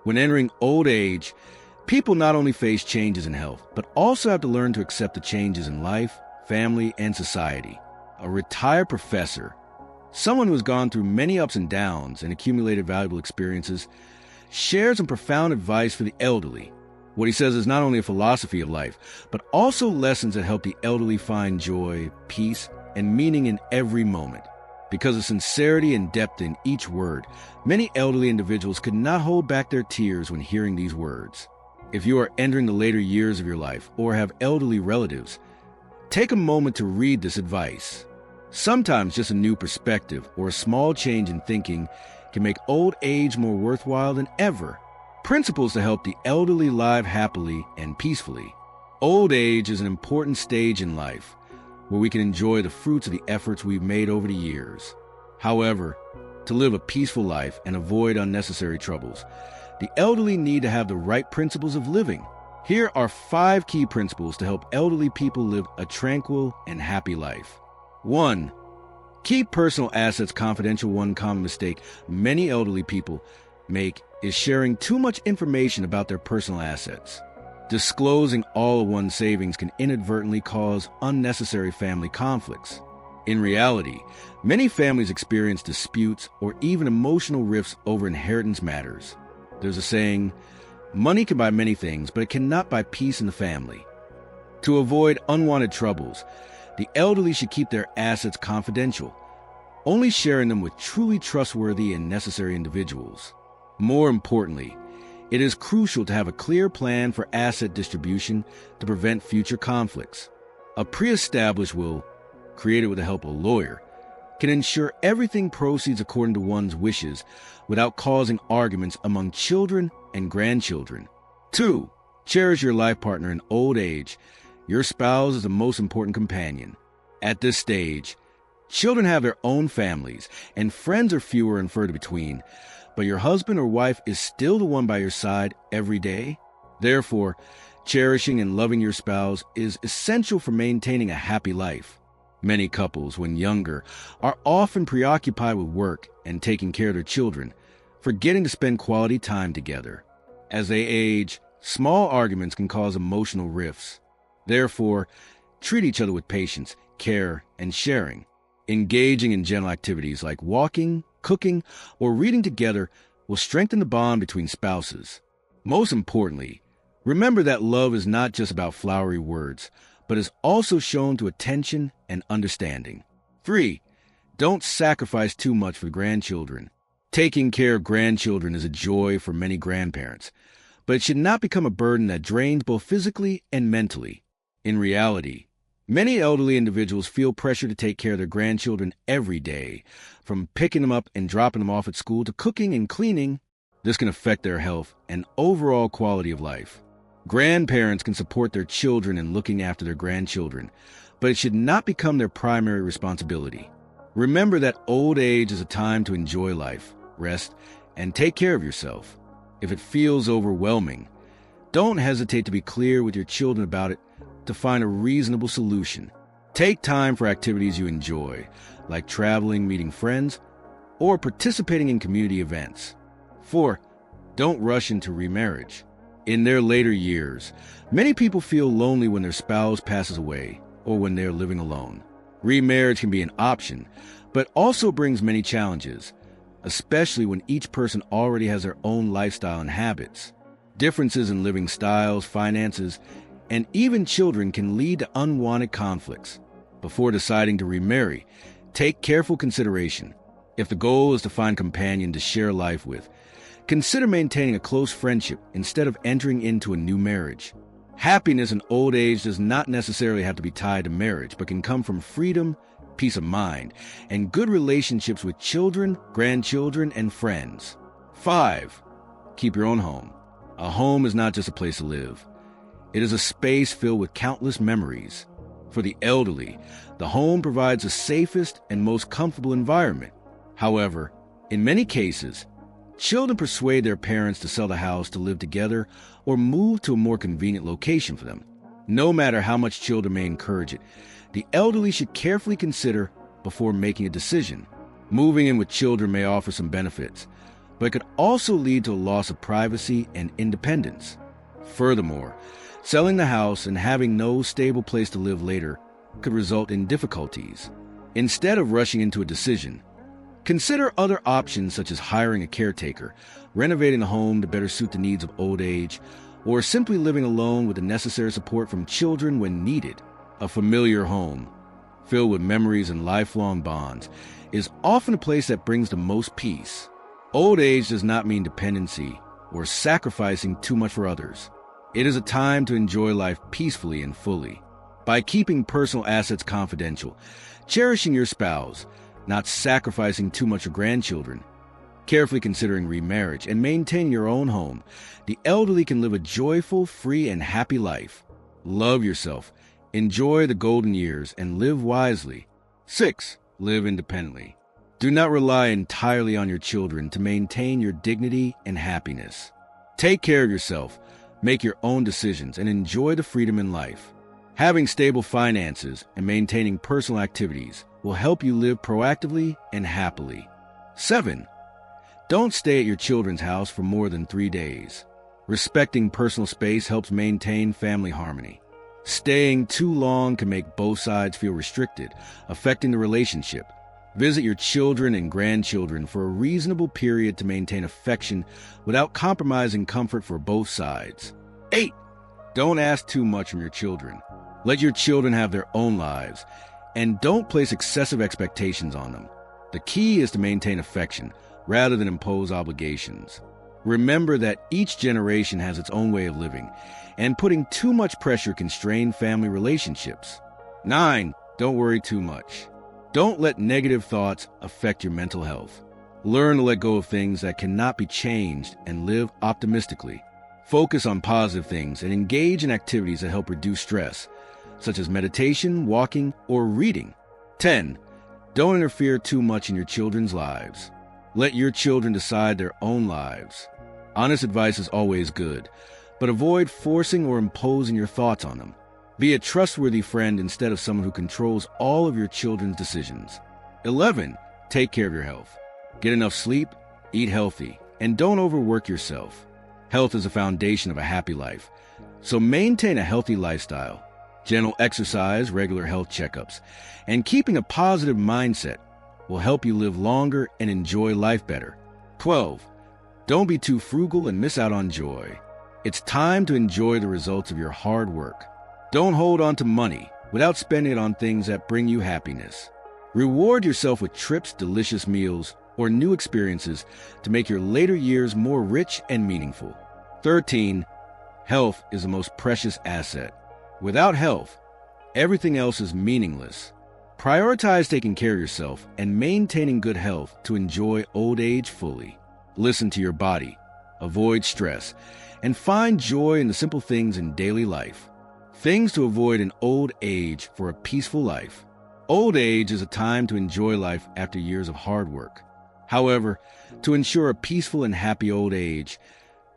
When entering old age, people not only face changes in health, but also have to learn to accept the changes in life, family, and society. A retired professor, someone who has gone through many ups and downs and accumulated valuable experiences, shares some profound advice for the elderly. What he says is not only a philosophy of life, but also lessons that help the elderly find joy, peace, and meaning in every moment. Because of sincerity and depth in each word, many elderly individuals could not hold back their tears when hearing these words. If you are entering the later years of your life or have elderly relatives, take a moment to read this advice. Sometimes just a new perspective or a small change in thinking can make old age more worthwhile than ever. Principles to help the elderly live happily and peacefully. Old age is an important stage in life where we can enjoy the fruits of the efforts we've made over the years. However, to live a peaceful life and avoid unnecessary troubles, the elderly need to have the right principles of living. Here are 5 key principles to help elderly people live a tranquil and happy life. 1. Keep personal assets confidential. One common mistake many elderly people make is sharing too much information about their personal assets. Disclosing all of one's savings can inadvertently cause unnecessary family conflicts. In reality, many families experience disputes or even emotional rifts over inheritance matters. There's a saying, money can buy many things, but it cannot buy peace in the family. To avoid unwanted troubles, the elderly should keep their assets confidential, only sharing them with truly trustworthy and necessary individuals. More importantly, it is crucial to have a clear plan for asset distribution to prevent future conflicts. A pre-established will, created with the help of a lawyer, can ensure everything proceeds according to one's wishes without causing arguments among children and grandchildren. 2. Cherish your life partner in old age. Your spouse is the most important companion. At this stage, children have their own families, and friends are fewer and further between, but your husband or wife is still the one by your side every day. Therefore, cherishing and loving your spouse is essential for maintaining a happy life. Many couples, when younger, are often preoccupied with work and taking care of their children, forgetting to spend quality time together. As they age, small arguments can cause emotional rifts. Therefore, treat each other with patience, care, and sharing. Engaging in gentle activities like walking, cooking, or reading together will strengthen the bond between spouses. Most importantly, remember that love is not just about flowery words, but is also shown through attention and understanding. 3. Don't sacrifice too much for grandchildren. Taking care of grandchildren is a joy for many grandparents, but it should not become a burden that drains both physically and mentally. In reality, many elderly individuals feel pressure to take care of their grandchildren every day, from picking them up and dropping them off at school to cooking and cleaning. This can affect their health and overall quality of life. Grandparents can support their children in looking after their grandchildren, but it should not become their primary responsibility. Remember that old age is a time to enjoy life, rest, and take care of yourself. If it feels overwhelming, don't hesitate to be clear with your children about it to find a reasonable solution. Take time for activities you enjoy, like traveling, meeting friends, or participating in community events. 4. Don't rush into remarriage. In their later years, many people feel lonely when their spouse passes away or when they're living alone. Remarriage can be an option, but also brings many challenges, especially when each person already has their own lifestyle and habits. Differences in living styles, finances, and even children can lead to unwanted conflicts. Before deciding to remarry, take careful consideration. If the goal is to find a companion to share life with, consider maintaining a close friendship instead of entering into a new marriage. Happiness in old age does not necessarily have to be tied to marriage, but can come from freedom, peace of mind, and good relationships with children, grandchildren, and friends. 5. Keep your own home. A home is not just a place to live. It is a space filled with countless memories. For the elderly, the home provides the safest and most comfortable environment. However, in many cases, children persuade their parents to sell the house to live together or move to a more convenient location for them. No matter how much children may encourage it, the elderly should carefully consider before making a decision. Moving in with children may offer some benefits, but it could also lead to a loss of privacy and independence. Furthermore, selling the house and having no stable place to live later could result in difficulties. Instead of rushing into a decision, consider other options such as hiring a caretaker, renovating the home to better suit the needs of old age, or simply living alone with the necessary support from children when needed. A familiar home, filled with memories and lifelong bonds, is often a place that brings the most peace. Old age does not mean dependency or sacrificing too much for others. It is a time to enjoy life peacefully and fully. By keeping personal assets confidential, cherishing your spouse, not sacrificing too much of grandchildren, carefully considering remarriage, and maintaining your own home, the elderly can live a joyful, free, and happy life. Love yourself, enjoy the golden years, and live wisely. 6. Live independently. Do not rely entirely on your children to maintain your dignity and happiness. Take care of yourself, make your own decisions, and enjoy the freedom in life. Having stable finances and maintaining personal activities will help you live proactively and happily. 7. Don't stay at your children's house for more than 3 days. Respecting personal space helps maintain family harmony. Staying too long can make both sides feel restricted, affecting the relationship. Visit your children and grandchildren for a reasonable period to maintain affection without compromising comfort for both sides. 8. Don't ask too much from your children. Let your children have their own lives, and don't place excessive expectations on them. The key is to maintain affection rather than impose obligations. Remember that each generation has its own way of living, and putting too much pressure can strain family relationships. 9. Don't worry too much. Don't let negative thoughts affect your mental health. Learn to let go of things that cannot be changed and live optimistically. Focus on positive things and engage in activities that help reduce stress, such as meditation, walking, or reading. 10. Don't interfere too much in your children's lives. Let your children decide their own lives. Honest advice is always good, but avoid forcing or imposing your thoughts on them. Be a trustworthy friend instead of someone who controls all of your children's decisions. 11. Take care of your health. Get enough sleep, eat healthy, and don't overwork yourself. Health is the foundation of a happy life, so maintain a healthy lifestyle. Gentle exercise, regular health checkups, and keeping a positive mindset will help you live longer and enjoy life better. 12. Don't be too frugal and miss out on joy. It's time to enjoy the results of your hard work. Don't hold on to money without spending it on things that bring you happiness. Reward yourself with trips, delicious meals, or new experiences to make your later years more rich and meaningful. 13. Health is the most precious asset. Without health, everything else is meaningless. Prioritize taking care of yourself and maintaining good health to enjoy old age fully. Listen to your body, avoid stress, and find joy in the simple things in daily life. Things to avoid in old age for a peaceful life. Old age is a time to enjoy life after years of hard work. However, to ensure a peaceful and happy old age,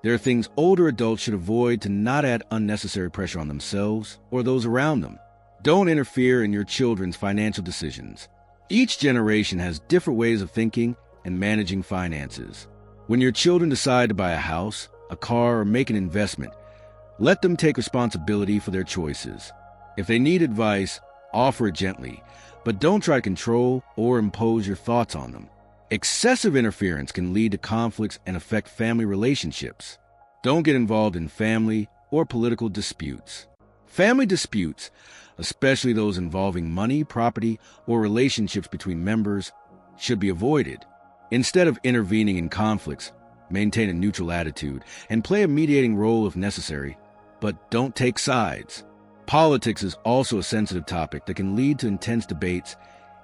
there are things older adults should avoid to not add unnecessary pressure on themselves or those around them. Don't interfere in your children's financial decisions. Each generation has different ways of thinking and managing finances. When your children decide to buy a house, a car, or make an investment, let them take responsibility for their choices. If they need advice, offer it gently, but don't try to control or impose your thoughts on them. Excessive interference can lead to conflicts and affect family relationships. Don't get involved in family or political disputes. Family disputes, especially those involving money, property, or relationships between members, should be avoided. Instead of intervening in conflicts, maintain a neutral attitude and play a mediating role if necessary, but don't take sides. Politics is also a sensitive topic that can lead to intense debates,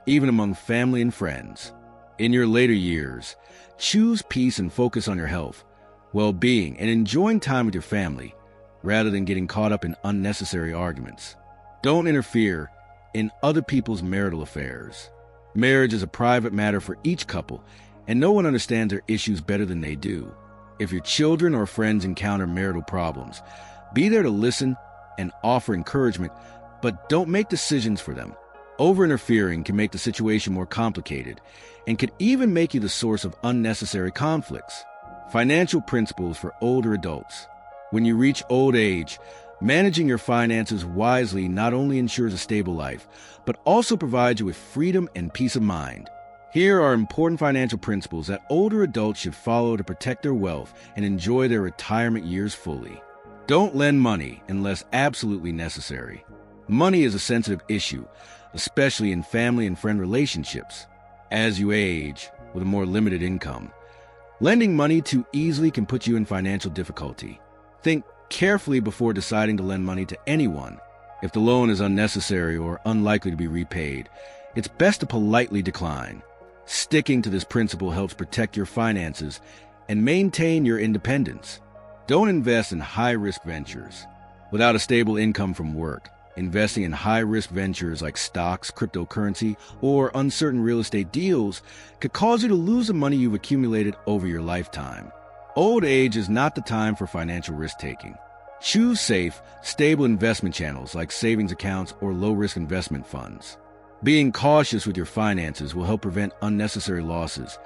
even among family and friends. In your later years, choose peace and focus on your health, well-being, and enjoying time with your family, rather than getting caught up in unnecessary arguments. Don't interfere in other people's marital affairs. Marriage is a private matter for each couple, and no one understands their issues better than they do. If your children or friends encounter marital problems, be there to listen and offer encouragement, but don't make decisions for them. Over-interfering can make the situation more complicated and could even make you the source of unnecessary conflicts. Financial principles for older adults. When you reach old age, managing your finances wisely not only ensures a stable life, but also provides you with freedom and peace of mind. Here are important financial principles that older adults should follow to protect their wealth and enjoy their retirement years fully. Don't lend money unless absolutely necessary. Money is a sensitive issue, especially in family and friend relationships. As you age, with a more limited income, lending money too easily can put you in financial difficulty. Think carefully before deciding to lend money to anyone. If the loan is unnecessary or unlikely to be repaid, it's best to politely decline. Sticking to this principle helps protect your finances and maintain your independence. Don't invest in high-risk ventures. Without a stable income from work, investing in high-risk ventures like stocks, cryptocurrency, or uncertain real estate deals could cause you to lose the money you've accumulated over your lifetime. Old age is not the time for financial risk-taking. Choose safe, stable investment channels like savings accounts or low-risk investment funds. Being cautious with your finances will help prevent unnecessary losses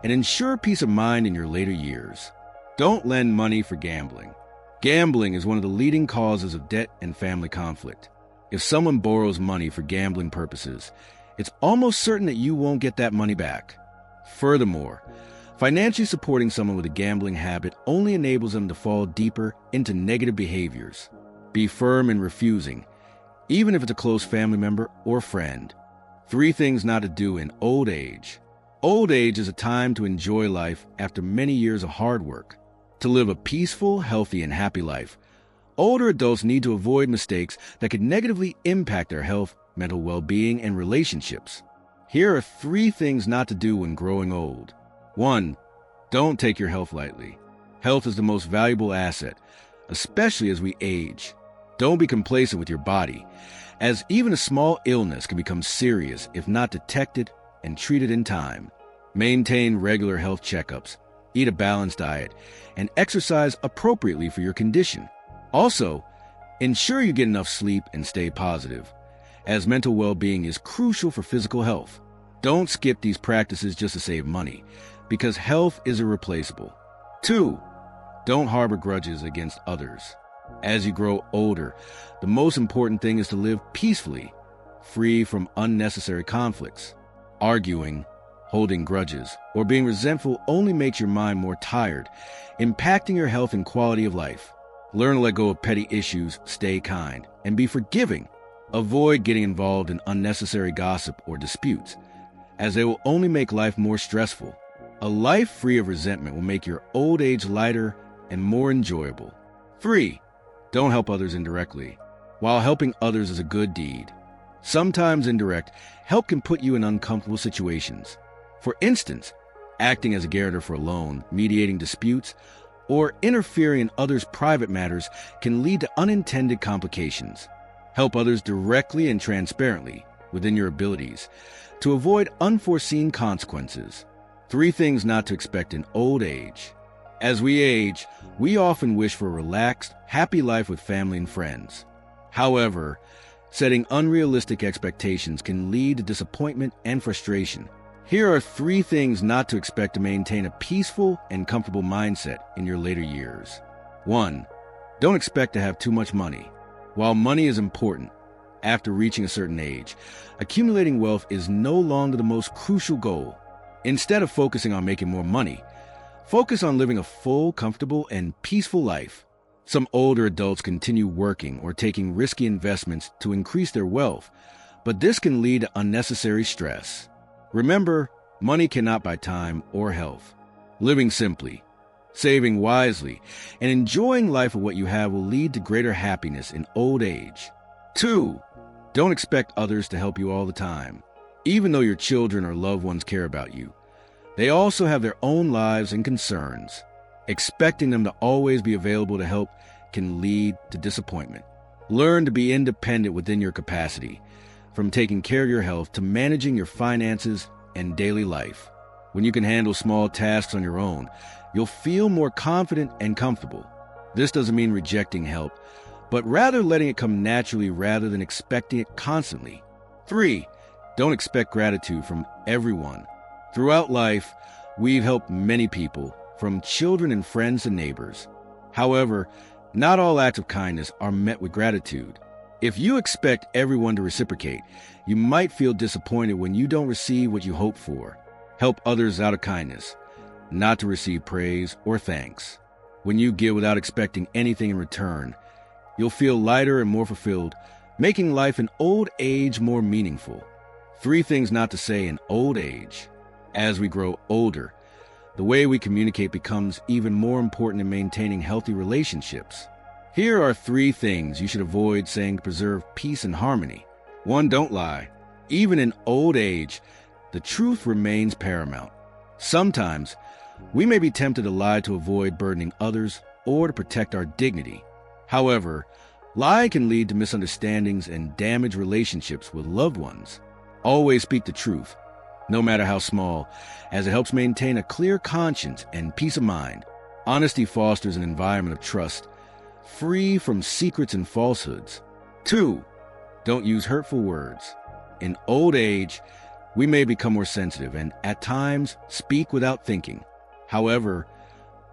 and ensure peace of mind in your later years. Don't lend money for gambling. Gambling is one of the leading causes of debt and family conflict. If someone borrows money for gambling purposes, it's almost certain that you won't get that money back. Furthermore, financially supporting someone with a gambling habit only enables them to fall deeper into negative behaviors. Be firm in refusing, even if it's a close family member or friend. 3 things not to do in old age. Old age is a time to enjoy life after many years of hard work. To live a peaceful, healthy, and happy life, older adults need to avoid mistakes that could negatively impact their health, mental well-being, and relationships. Here are 3 things not to do when growing old. 1. Don't take your health lightly. Health is the most valuable asset, especially as we age. Don't be complacent with your body, as even a small illness can become serious if not detected and treated in time. Maintain regular health checkups, eat a balanced diet, and exercise appropriately for your condition. Also, ensure you get enough sleep and stay positive, as mental well-being is crucial for physical health. Don't skip these practices just to save money, because health is irreplaceable. 2. Don't harbor grudges against others. As you grow older, the most important thing is to live peacefully, free from unnecessary conflicts. Arguing, holding grudges, or being resentful only makes your mind more tired, impacting your health and quality of life. Learn to let go of petty issues, stay kind, and be forgiving. Avoid getting involved in unnecessary gossip or disputes, as they will only make life more stressful. A life free of resentment will make your old age lighter and more enjoyable. 3. Don't help others indirectly. While helping others is a good deed, sometimes indirect help can put you in uncomfortable situations. For instance, acting as a guarantor for a loan, mediating disputes, or interfering in others' private matters can lead to unintended complications. Help others directly and transparently, within your abilities, to avoid unforeseen consequences. 3 things not to expect in old age. As we age, we often wish for a relaxed, happy life with family and friends. However, setting unrealistic expectations can lead to disappointment and frustration. Here are 3 things not to expect to maintain a peaceful and comfortable mindset in your later years. 1. Don't expect to have too much money. While money is important, after reaching a certain age, accumulating wealth is no longer the most crucial goal. Instead of focusing on making more money, focus on living a full, comfortable, and peaceful life. Some older adults continue working or taking risky investments to increase their wealth, but this can lead to unnecessary stress. Remember, money cannot buy time or health. Living simply, saving wisely, and enjoying life with what you have will lead to greater happiness in old age. 2. Don't expect others to help you all the time. Even though your children or loved ones care about you, they also have their own lives and concerns. Expecting them to always be available to help can lead to disappointment. Learn to be independent within your capacity, from taking care of your health to managing your finances and daily life. When you can handle small tasks on your own, you'll feel more confident and comfortable. This doesn't mean rejecting help, but rather letting it come naturally rather than expecting it constantly. 3. Don't expect gratitude from everyone. Throughout life, we've helped many people, from children and friends to neighbors. However, not all acts of kindness are met with gratitude. If you expect everyone to reciprocate, you might feel disappointed when you don't receive what you hope for. Help others out of kindness, not to receive praise or thanks. When you give without expecting anything in return, you'll feel lighter and more fulfilled, making life in old age more meaningful. 3 things not to say in old age. As we grow older, the way we communicate becomes even more important in maintaining healthy relationships. Here are 3 things you should avoid saying to preserve peace and harmony. 1. Don't lie. Even in old age, the truth remains paramount. Sometimes, we may be tempted to lie to avoid burdening others or to protect our dignity. However, lying can lead to misunderstandings and damage relationships with loved ones. Always speak the truth, no matter how small, as it helps maintain a clear conscience and peace of mind. Honesty fosters an environment of trust, free from secrets and falsehoods. 2. Don't use hurtful words. In old age, we may become more sensitive and, at times, speak without thinking. However,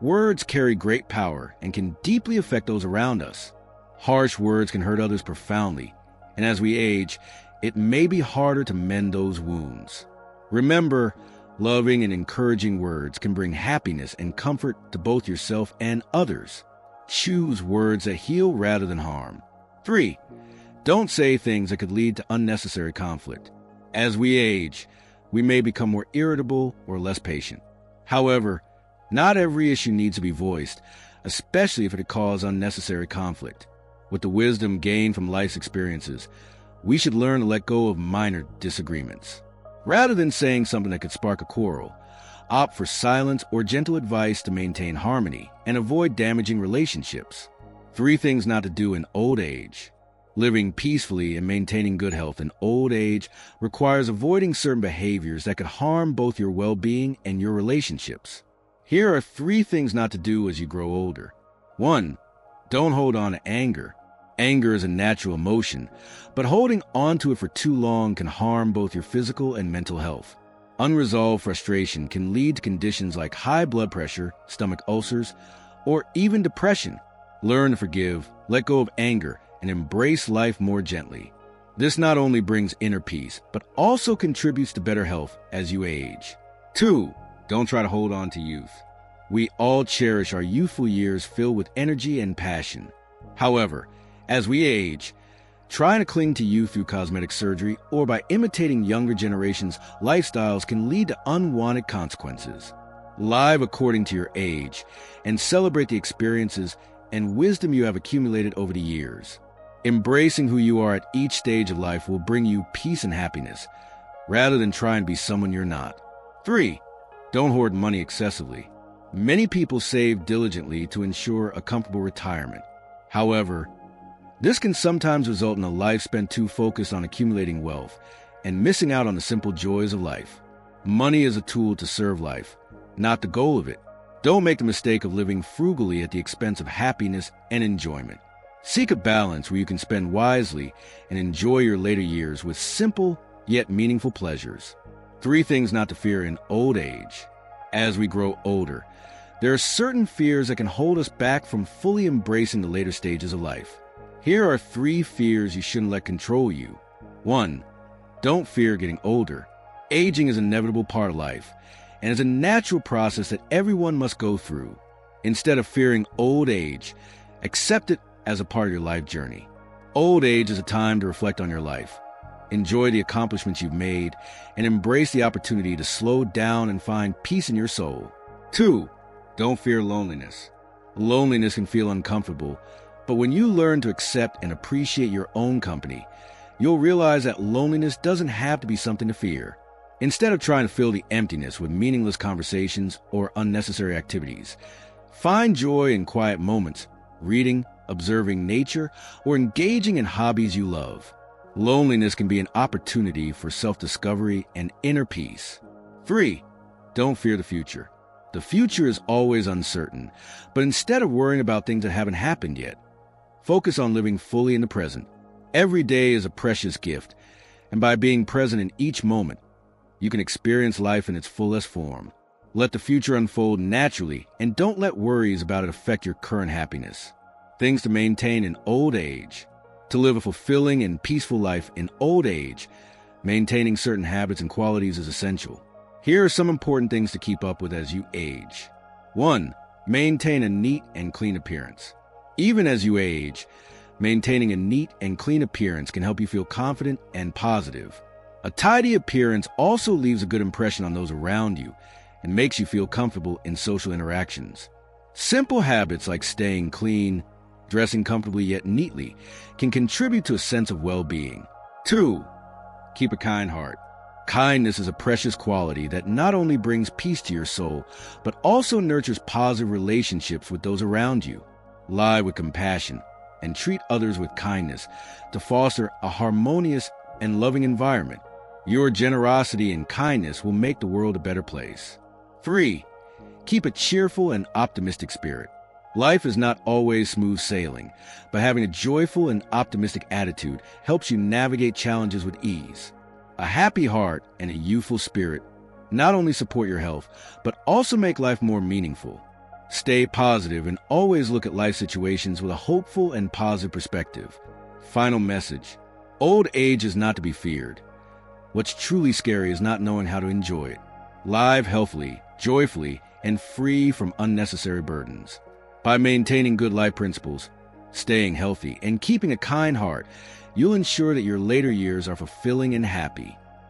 words carry great power and can deeply affect those around us. Harsh words can hurt others profoundly, and as we age, it may be harder to mend those wounds. Remember, loving and encouraging words can bring happiness and comfort to both yourself and others. Choose words that heal rather than harm. 3. Don't say things that could lead to unnecessary conflict. As we age, we may become more irritable or less patient. However, not every issue needs to be voiced, especially if it causes unnecessary conflict. With the wisdom gained from life's experiences, we should learn to let go of minor disagreements. Rather than saying something that could spark a quarrel, opt for silence or gentle advice to maintain harmony and avoid damaging relationships. 3 things not to do in old age. Living peacefully and maintaining good health in old age requires avoiding certain behaviors that could harm both your well-being and your relationships. Here are 3 things not to do as you grow older. 1. Don't hold on to anger. Anger is a natural emotion, but holding on to it for too long can harm both your physical and mental health. Unresolved frustration can lead to conditions like high blood pressure, stomach ulcers, or even depression. Learn to forgive, let go of anger, and embrace life more gently. This not only brings inner peace, but also contributes to better health as you age. 2. Don't try to hold on to youth. We all cherish our youthful years filled with energy and passion. However, as we age, trying to cling to youth through cosmetic surgery or by imitating younger generations' lifestyles can lead to unwanted consequences. Live according to your age and celebrate the experiences and wisdom you have accumulated over the years. Embracing who you are at each stage of life will bring you peace and happiness, rather than trying to be someone you're not. 3. Don't hoard money excessively. Many people save diligently to ensure a comfortable retirement. However, this can sometimes result in a life spent too focused on accumulating wealth and missing out on the simple joys of life. Money is a tool to serve life, not the goal of it. Don't make the mistake of living frugally at the expense of happiness and enjoyment. Seek a balance where you can spend wisely and enjoy your later years with simple yet meaningful pleasures. 3 things not to fear in old age. As we grow older, there are certain fears that can hold us back from fully embracing the later stages of life. Here are 3 fears you shouldn't let control you. 1. Don't fear getting older. Aging is an inevitable part of life, and is a natural process that everyone must go through. Instead of fearing old age, accept it as a part of your life journey. Old age is a time to reflect on your life. Enjoy the accomplishments you've made, and embrace the opportunity to slow down and find peace in your soul. 2. Don't fear loneliness. Loneliness can feel uncomfortable, but when you learn to accept and appreciate your own company, you'll realize that loneliness doesn't have to be something to fear. Instead of trying to fill the emptiness with meaningless conversations or unnecessary activities, find joy in quiet moments, reading, observing nature, or engaging in hobbies you love. Loneliness can be an opportunity for self-discovery and inner peace. 3. Don't fear the future. The future is always uncertain, but instead of worrying about things that haven't happened yet, focus on living fully in the present. Every day is a precious gift, And by being present in each moment, you can experience life in its fullest form. Let the future unfold naturally, and don't let worries about it affect your current happiness. Things to maintain in old age. To live a fulfilling and peaceful life in old age, maintaining certain habits and qualities is essential. Here are some important things to keep up with as you age. 1. Maintain a neat and clean appearance. Even as you age, maintaining a neat and clean appearance can help you feel confident and positive. A tidy appearance also leaves a good impression on those around you and makes you feel comfortable in social interactions. Simple habits like staying clean, dressing comfortably yet neatly, can contribute to a sense of well-being. 2. Keep a kind heart. Kindness is a precious quality that not only brings peace to your soul, but also nurtures positive relationships with those around you. Lie with compassion and treat others with kindness to foster a harmonious and loving environment. Your generosity and kindness will make the world a better place. 3. Keep a cheerful and optimistic spirit. Life is not always smooth sailing, but having a joyful and optimistic attitude helps you navigate challenges with ease. A happy heart and a youthful spirit not only support your health, but also make life more meaningful. Stay positive and always look at life situations with a hopeful and positive perspective. Final message. Old age is not to be feared. What's truly scary is not knowing how to enjoy it. Live healthily, joyfully, and free from unnecessary burdens. By maintaining good life principles, staying healthy, and keeping a kind heart, you'll ensure that your later years are fulfilling and happy.